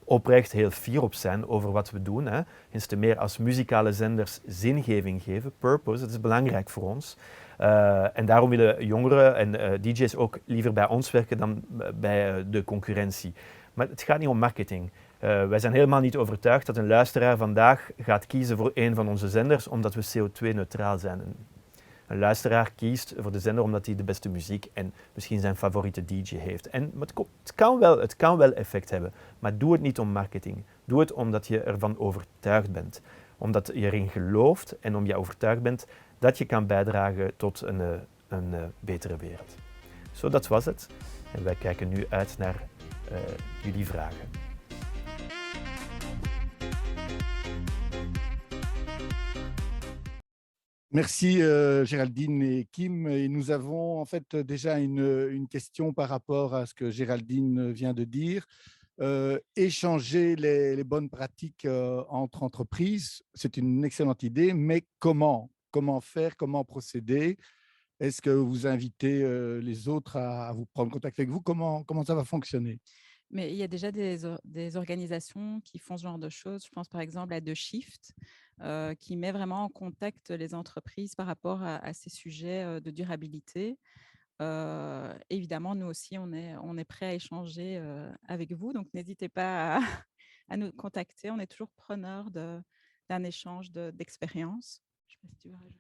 oprecht heel fier op zijn over wat we doen. Hè. Eens te meer als muzikale zenders zingeving geven, purpose, dat is belangrijk voor ons. En daarom willen jongeren en DJ's ook liever bij ons werken dan bij de concurrentie. Maar het gaat niet om marketing. Wij zijn helemaal niet overtuigd dat een luisteraar vandaag gaat kiezen voor een van onze zenders omdat we CO2-neutraal zijn. Een luisteraar kiest voor de zender omdat hij de beste muziek en misschien zijn favoriete DJ heeft. Maar het kan wel effect hebben, maar doe het niet om marketing. Doe het omdat je ervan overtuigd bent. Omdat je erin gelooft en omdat je overtuigd bent dat je kan bijdragen tot een betere wereld. Zo, dat was het. En wij kijken nu uit naar jullie vragen. Merci Géraldine et Kim. Et nous avons en fait déjà une question par rapport à ce que Géraldine vient de dire. Échanger les bonnes pratiques entre entreprises, c'est une excellente idée, mais comment faire, comment procéder? Est-ce que vous invitez les autres à vous prendre contact avec vous? Comment ça va fonctionner? Mais il y a déjà des organisations qui font ce genre de choses. Je pense par exemple à The Shift, qui met vraiment en contact les entreprises par rapport à ces sujets de durabilité. Évidemment, nous aussi, on est prêt à échanger avec vous. Donc, n'hésitez pas à nous contacter. On est toujours preneur d'un échange d'expérience. Je sais pas si tu veux rajouter.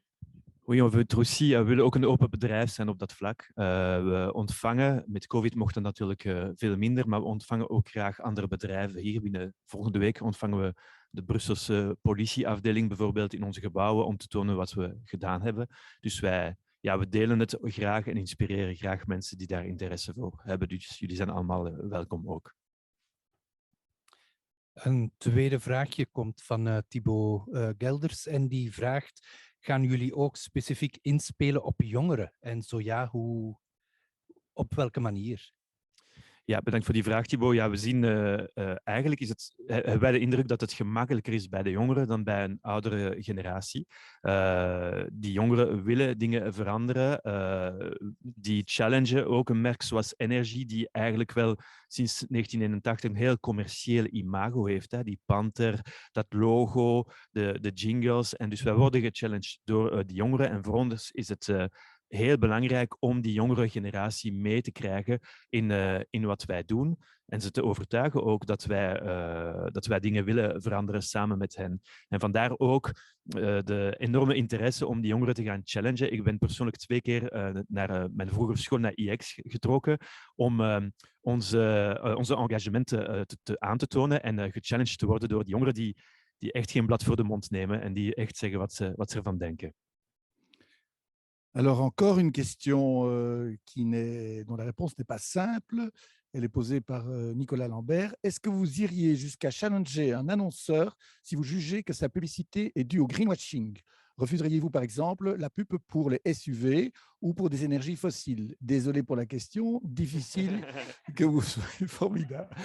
Oui, we willen ook een open bedrijf zijn op dat vlak. We ontvangen, met COVID mocht dat natuurlijk veel minder, maar we ontvangen ook graag andere bedrijven. Hier binnen volgende week ontvangen we de Brusselse politieafdeling bijvoorbeeld in onze gebouwen om te tonen wat we gedaan hebben. Dus we delen het graag en inspireren graag mensen die daar interesse voor hebben. Dus jullie zijn allemaal welkom ook. Een tweede vraagje komt van Thibaut Gelders en die vraagt: gaan jullie ook specifiek inspelen op jongeren? En zo ja, op welke manier? Ja, bedankt voor die vraag, Thibaut. Ja, we zien eigenlijk hebben wij de indruk dat het gemakkelijker is bij de jongeren dan bij een oudere generatie. Die jongeren willen dingen veranderen. Die challengen ook een merk zoals Energy, die eigenlijk wel sinds 1981 een heel commercieel imago heeft. Hè. Die Panther, dat logo, de jingles. En dus wij worden gechallenged door die jongeren. En voor ons is het heel belangrijk om die jongere generatie mee te krijgen in wat wij doen. En ze te overtuigen ook dat wij dingen willen veranderen samen met hen. En vandaar ook de enorme interesse om die jongeren te gaan challengen. Ik ben persoonlijk 2 keer naar mijn vroegere school, naar IX, getrokken om onze engagementen aan te tonen en gechallenged te worden door die jongeren die echt geen blad voor de mond nemen en die echt zeggen wat ze ervan denken. Alors encore une question dont la réponse n'est pas simple. Elle est posée par Nicolas Lambert. Est-ce que vous iriez jusqu'à challenger un annonceur si vous jugez que sa publicité est due au greenwashing? Refuseriez-vous par exemple la pub pour les SUV ou pour des énergies fossiles? Désolé pour la question, difficile que vous soyez formidable.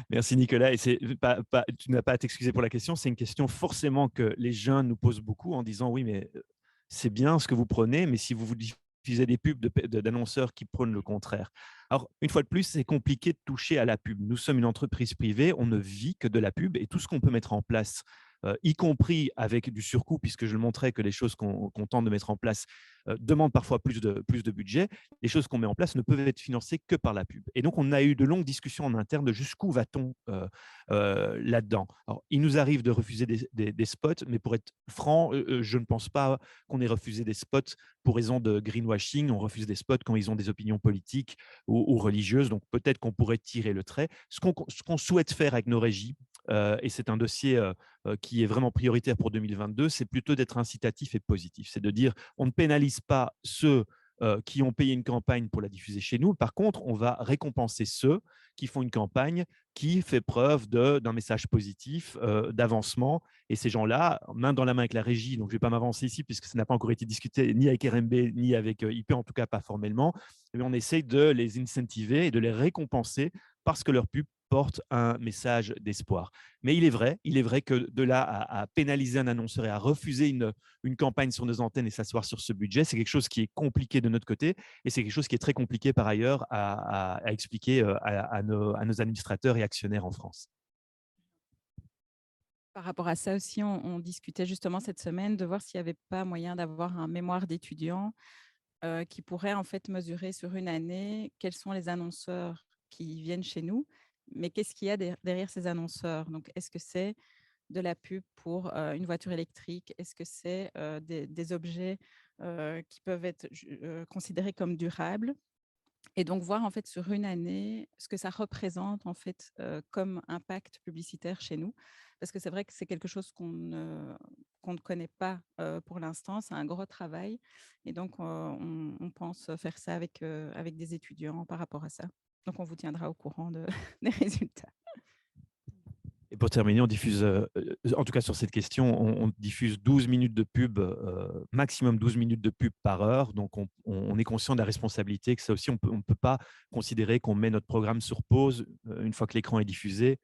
Merci Nicolas. Et tu n'as pas à t'excuser pour la question. C'est une question forcément que les jeunes nous posent beaucoup en disant oui, mais c'est bien ce que vous prenez, mais si vous diffusez des pubs d'annonceurs qui prônent le contraire. Alors, une fois de plus, c'est compliqué de toucher à la pub. Nous sommes une entreprise privée, on ne vit que de la pub et tout ce qu'on peut mettre en place, y compris avec du surcoût, puisque je le montrais que les choses qu'on tente de mettre en place demandent parfois plus de budget. Les choses qu'on met en place ne peuvent être financées que par la pub. Et donc, on a eu de longues discussions en interne de jusqu'où va-t-on là-dedans. Alors, il nous arrive de refuser des spots, mais pour être franc, je ne pense pas qu'on ait refusé des spots pour raison de greenwashing. On refuse des spots quand ils ont des opinions politiques ou religieuses. Donc, peut-être qu'on pourrait tirer le trait. Ce qu'on souhaite faire avec nos régies, et c'est un dossier qui est vraiment prioritaire pour 2022, c'est plutôt d'être incitatif et positif. C'est de dire, on ne pénalise pas ceux qui ont payé une campagne pour la diffuser chez nous. Par contre, on va récompenser ceux qui font une campagne qui fait preuve d'un message positif, d'avancement. Et ces gens-là, main dans la main avec la régie, donc je ne vais pas m'avancer ici puisque ça n'a pas encore été discuté ni avec RMB ni avec IP, en tout cas pas formellement, mais on essaye de les incentiver et de les récompenser parce que leur pub porte un message d'espoir. Mais il est vrai que de là à pénaliser un annonceur et à refuser une campagne sur nos antennes et s'asseoir sur ce budget, c'est quelque chose qui est compliqué de notre côté et c'est quelque chose qui est très compliqué par ailleurs à expliquer à nos administrateurs et actionnaires en France. Par rapport à ça aussi, on discutait justement cette semaine de voir s'il n'y avait pas moyen d'avoir un mémoire d'étudiants qui pourrait en fait mesurer sur une année quels sont les annonceurs qui viennent chez nous, mais qu'est-ce qu'il y a derrière ces annonceurs. Donc, est-ce que c'est de la pub pour une voiture électrique? Est-ce que c'est des objets qui peuvent être considérés comme durables? Et donc, voir en fait sur une année ce que ça représente en fait comme impact publicitaire chez nous. Parce que c'est vrai que c'est quelque chose qu'on ne connaît pas pour l'instant. C'est un gros travail. Et donc, on pense faire ça avec des étudiants par rapport à ça. Donc, on vous tiendra au courant des résultats. Et pour terminer, on diffuse, en tout cas sur cette question, on diffuse 12 minutes de pub, maximum 12 minutes de pub par heure. Donc, on est conscient de la responsabilité, que ça aussi, on ne peut pas considérer qu'on met notre programme sur pause une fois que l'écran est diffusé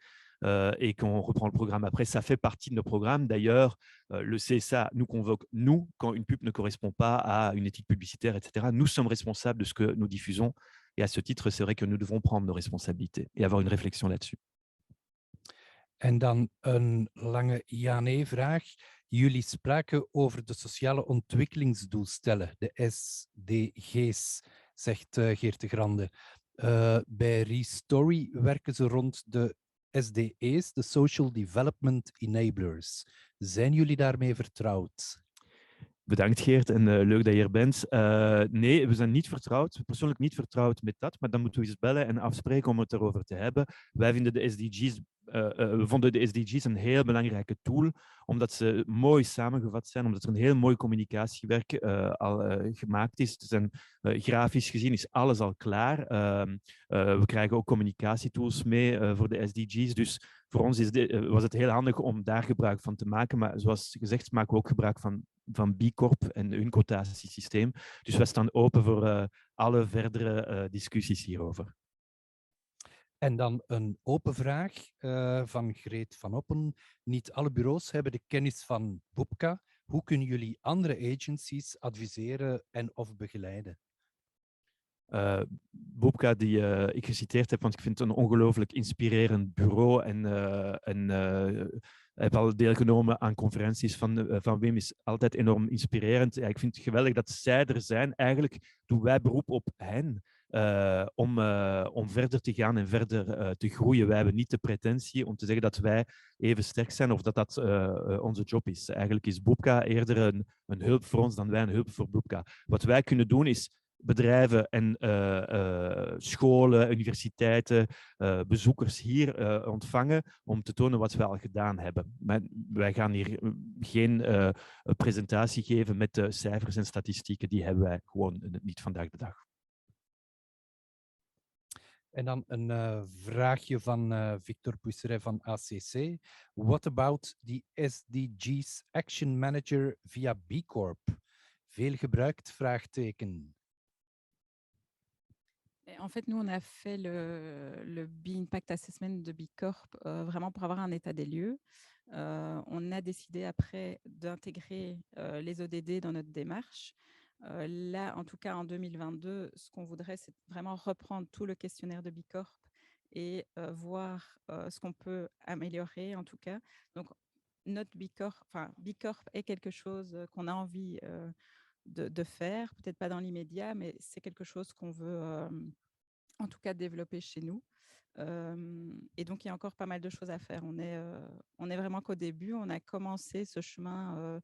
et qu'on reprend le programme après. Ça fait partie de nos programmes. D'ailleurs, le CSA nous convoque, nous, quand une pub ne correspond pas à une éthique publicitaire, etc. Nous sommes responsables de ce que nous diffusons. Et à ce titre, c'est vrai que nous devons prendre nos responsabilités et avoir une réflexion là-dessus. En dan een lange ja-nee-vraag. Jullie spraken over de sociale ontwikkelingsdoelstellingen, de SDG's, zegt Geert de Grande. Bij Restory werken ze rond de SDE's, de Social Development Enablers. Zijn jullie daarmee vertrouwd? Bedankt Geert en leuk dat je er bent. Nee, we zijn niet vertrouwd, persoonlijk niet vertrouwd met dat, maar dan moeten we eens bellen en afspreken om het erover te hebben. Wij vinden de SDG's, we vonden de SDG's een heel belangrijke tool, omdat ze mooi samengevat zijn, omdat er een heel mooi communicatiewerk al gemaakt is. Grafisch gezien is alles al klaar. We krijgen ook communicatietools mee voor de SDG's, dus voor ons was het heel handig om daar gebruik van te maken, maar zoals gezegd maken we ook gebruik van B Corp en hun quotatiesysteem. Dus wij staan open voor alle verdere discussies hierover. En dan een open vraag van Greet van Oppen. Niet alle bureaus hebben de kennis van Boepka. Hoe kunnen jullie andere agencies adviseren en of begeleiden? Boepka, die ik geciteerd heb, want ik vind het een ongelooflijk inspirerend bureau en heb al deelgenomen aan conferenties van Wim, is altijd enorm inspirerend. Ja, ik vind het geweldig dat zij er zijn. Eigenlijk doen wij beroep op hen om verder te gaan en verder te groeien. Wij hebben niet de pretentie om te zeggen dat wij even sterk zijn of dat onze job is. Eigenlijk is Boepka eerder een hulp voor ons dan wij een hulp voor Boepka. Wat wij kunnen doen is bedrijven en scholen, universiteiten, bezoekers hier ontvangen om te tonen wat wij al gedaan hebben. Maar wij gaan hier geen presentatie geven met cijfers en statistieken. Die hebben wij gewoon niet vandaag de dag. En dan een vraagje van Victor Pousseret van ACC. What about the SDG's Action Manager via B Corp? Veel gebruikt? Vraagteken. En fait, nous, on a fait le B-Impact Assessment de B Corp vraiment pour avoir un état des lieux. On a décidé après d'intégrer les ODD dans notre démarche. Là, en tout cas, en 2022, ce qu'on voudrait, c'est vraiment reprendre tout le questionnaire de B Corp et voir ce qu'on peut améliorer, en tout cas. Donc, notre B Corp est quelque chose qu'on a envie de faire, peut-être pas dans l'immédiat, mais c'est quelque chose qu'on veut en tout cas développer chez nous. Et donc, il y a encore pas mal de choses à faire. On est vraiment qu'au début. On a commencé ce chemin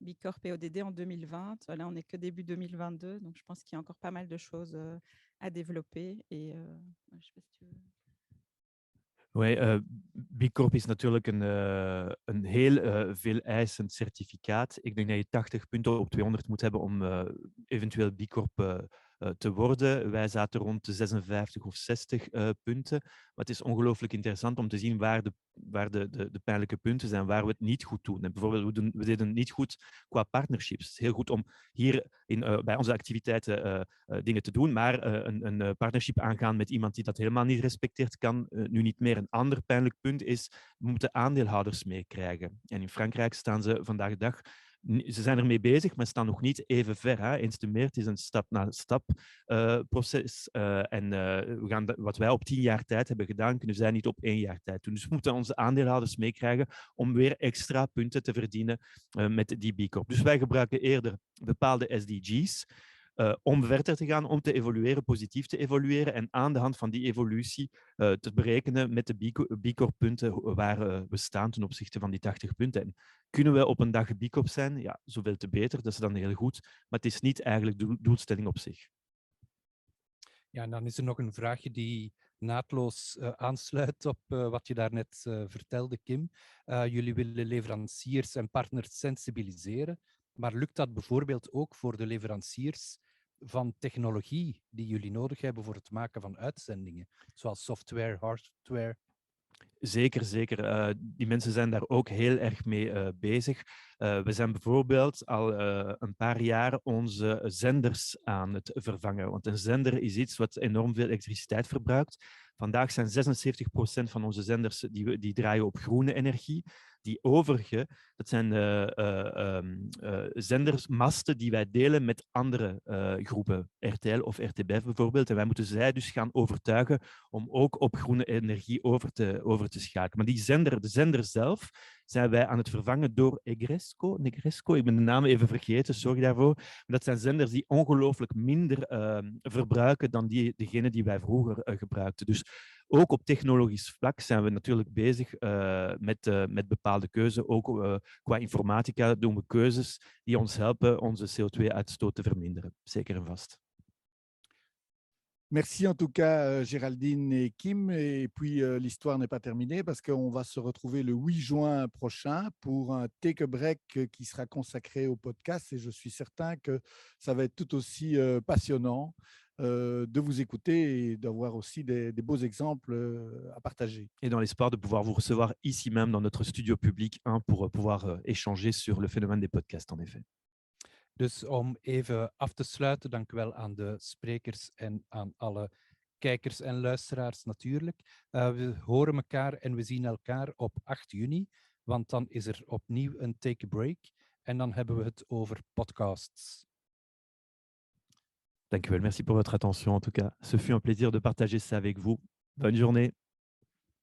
B Corp et ODD en 2020. Là, on n'est que début 2022. Donc, je pense qu'il y a encore pas mal de choses à développer. Et je sais pas si tu veux... Oui, B Corp is natuurlijk een heel veel eisend certificaat. Ik denk dat je 80 punten op 200 moet hebben om eventueel B Corp te worden. Wij zaten rond de 56 of 60 punten. Maar het is ongelooflijk interessant om te zien waar de pijnlijke punten zijn, waar we het niet goed doen. En bijvoorbeeld, we deden het niet goed qua partnerships. Het is heel goed om hier bij onze activiteiten dingen te doen, maar een partnership aangaan met iemand die dat helemaal niet respecteert, kan nu niet meer. Een ander pijnlijk punt is, we moeten aandeelhouders meekrijgen. En in Frankrijk staan ze vandaag de dag, ze zijn ermee bezig, maar staan nog niet even ver. Hè. Eens te meer, het is een stap-na-stap proces. We gaan wat wij op 10 jaar tijd hebben gedaan, kunnen zij niet op 1 jaar tijd doen. Dus we moeten onze aandeelhouders meekrijgen om weer extra punten te verdienen met die B Corp. Dus wij gebruiken eerder bepaalde SDG's om verder te gaan, om te evolueren, positief te evolueren en aan de hand van die evolutie te berekenen met de B Corp-punten waar we staan ten opzichte van die 80 punten. En kunnen we op een dag B Corp zijn? Ja, zoveel te beter, dat is dan heel goed, maar het is niet eigenlijk de doelstelling op zich. Ja, en dan is er nog een vraagje die naadloos aansluit op wat je daarnet vertelde, Kim. Jullie willen leveranciers en partners sensibiliseren, maar lukt dat bijvoorbeeld ook voor de leveranciers van technologie die jullie nodig hebben voor het maken van uitzendingen, zoals software, hardware? Zeker, zeker. Die mensen zijn daar ook heel erg mee bezig. We zijn bijvoorbeeld al een paar jaar onze zenders aan het vervangen. Want een zender is iets wat enorm veel elektriciteit verbruikt. Vandaag zijn 76% van onze zenders die draaien op groene energie. Die overige, dat zijn zendersmasten die wij delen met andere groepen, RTL of RTBF bijvoorbeeld. En wij moeten zij dus gaan overtuigen om ook op groene energie over te schakelen. Maar de zender zelf zijn wij aan het vervangen door Negresco. Ik ben de naam even vergeten, sorry daarvoor. Maar dat zijn zenders die ongelooflijk minder verbruiken dan degene die wij vroeger gebruikten. Dus ook op technologisch vlak zijn we natuurlijk bezig met bepaalde keuzes. Ook qua informatica doen we keuzes die ons helpen onze CO2-uitstoot te verminderen. Zeker en vast. Merci en tout cas Géraldine et Kim. Et puis l'histoire n'est pas terminée parce qu'on va se retrouver le 8 juin prochain pour un Take a Break qui sera consacré au podcast. Et je suis certain que ça va être tout aussi passionnant de vous écouter et d'avoir aussi des beaux exemples à partager. Et dans l'espoir de pouvoir vous recevoir ici même dans notre studio public pour pouvoir échanger sur le phénomène des podcasts, en effet. Dus om even af te sluiten, dank u wel aan de sprekers en aan alle kijkers en luisteraars natuurlijk. We horen elkaar en we zien elkaar op 8 juni, want dan is er opnieuw een Take a Break en dan hebben we het over podcasts. Dankjewel, merci pour votre attention en tout cas. Ce fut un plaisir de partager ça avec vous. Bonne journée.